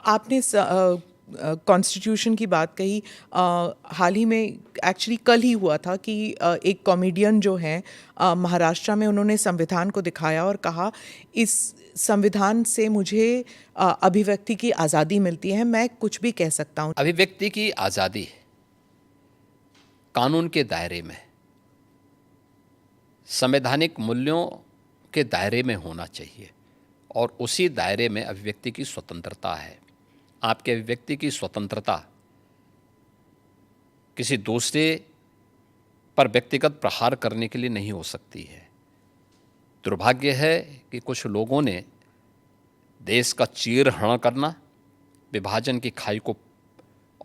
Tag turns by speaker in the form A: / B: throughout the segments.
A: आपने कॉन्स्टिट्यूशन की बात कही। हाल ही में एक्चुअली कल ही हुआ था कि एक कॉमेडियन जो हैं महाराष्ट्र में, उन्होंने संविधान को दिखाया और कहा इस संविधान से मुझे अभिव्यक्ति की आज़ादी मिलती है, मैं कुछ भी कह सकता हूँ।
B: अभिव्यक्ति की आज़ादी कानून के दायरे में, संवैधानिक मूल्यों के दायरे में होना चाहिए और उसी दायरे में अभिव्यक्ति की स्वतंत्रता है। आपके अभिव्यक्ति की स्वतंत्रता किसी दूसरे पर व्यक्तिगत प्रहार करने के लिए नहीं हो सकती है। दुर्भाग्य है कि कुछ लोगों ने देश का चीरहरण करना, विभाजन की खाई को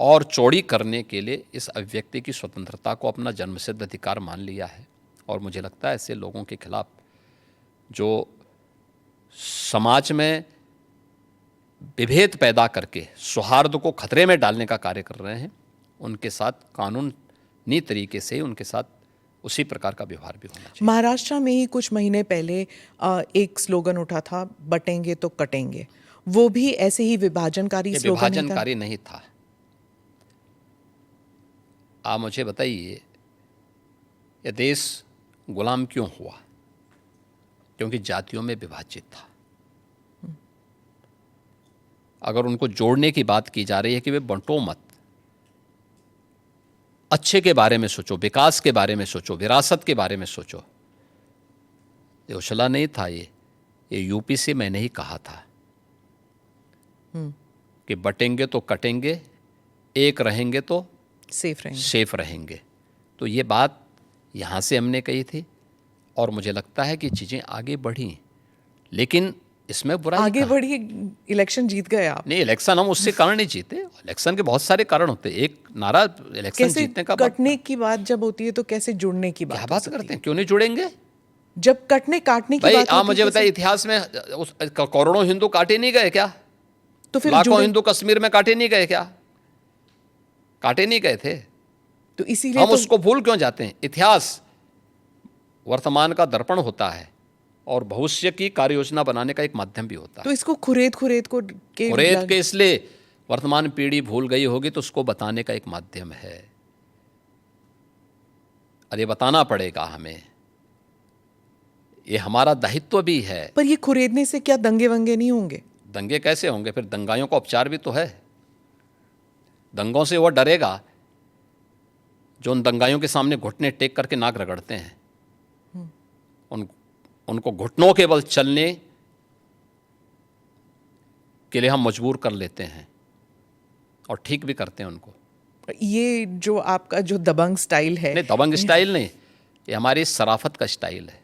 B: और चौड़ी करने के लिए इस अभिव्यक्ति की स्वतंत्रता को अपना जन्मसिद्ध अधिकार मान लिया है। और मुझे लगता है ऐसे लोगों के खिलाफ जो समाज में विभेद पैदा करके सौहार्द को खतरे में डालने का कार्य कर रहे हैं, उनके साथ कानूनी तरीके से उनके साथ उसी प्रकार का व्यवहार भी होना चाहिए।
A: महाराष्ट्र में ही कुछ महीने पहले एक स्लोगन उठा था, बटेंगे तो कटेंगे। वो भी ऐसे ही विभाजनकारी स्लोगन ही था?
B: विभाजनकारी नहीं था। आप मुझे बताइए, यह देश गुलाम क्यों हुआ? क्योंकि जातियों में विभाजित था। अगर उनको जोड़ने की बात की जा रही है कि वे बंटो मत, अच्छे के बारे में सोचो, विकास के बारे में सोचो, विरासत के बारे में सोचो। ये उछला नहीं था, ये यूपी से मैंने ही कहा था कि बटेंगे तो कटेंगे, एक रहेंगे तो सेफ रहेंगे। तो ये बात यहाँ से हमने कही थी और मुझे लगता है कि चीज़ें आगे बढ़ी, लेकिन इसमें बुराई
A: आगे बढ़ी। इलेक्शन जीत गए आप?
B: नहीं, इलेक्शन हम उससे कारण नहीं जीते। इलेक्शन के बहुत सारे कारण होते हैं। एक नारा इलेक्शन जीतने का
A: कटने की बात जब होती है तो कैसे जुड़ने की बात?
B: क्या बात करते हैं, क्यों नहीं जुड़ेंगे?
A: जब कटने काटने की बात
B: आप मुझे बताइए, इतिहास में करोड़ों हिंदू काटे नहीं गए क्या?
A: तो फिर
B: लाखों हिंदू कश्मीर में काटे नहीं गए क्या? काटे नहीं गए थे।
A: तो इसीलिए
B: हम उसको भूल क्यों जाते हैं? इतिहास वर्तमान का दर्पण होता है और भविष्य की कार्य योजना बनाने का एक माध्यम भी होता है।
A: तो इसको खुरेद के
B: इसलिए वर्तमान पीढ़ी भूल गई होगी तो उसको बताने का एक माध्यम है। अरे बताना पड़ेगा हमें, ये हमारा दायित्व भी है।
A: पर ये खुरेदने से क्या दंगे वंगे नहीं होंगे?
B: दंगे कैसे होंगे? फिर दंगाइयों का उपचार भी तो है। दंगों से वह डरेगा जो उन दंगाइयों के सामने घुटने टेक करके नाक रगड़ते हैं। उनको घुटनों के बल चलने के लिए हम मजबूर कर लेते हैं और ठीक भी करते हैं उनको।
A: ये जो आपका जो दबंग स्टाइल है,
B: नहीं, दबंग स्टाइल नहीं, ये हमारी शराफत का स्टाइल है।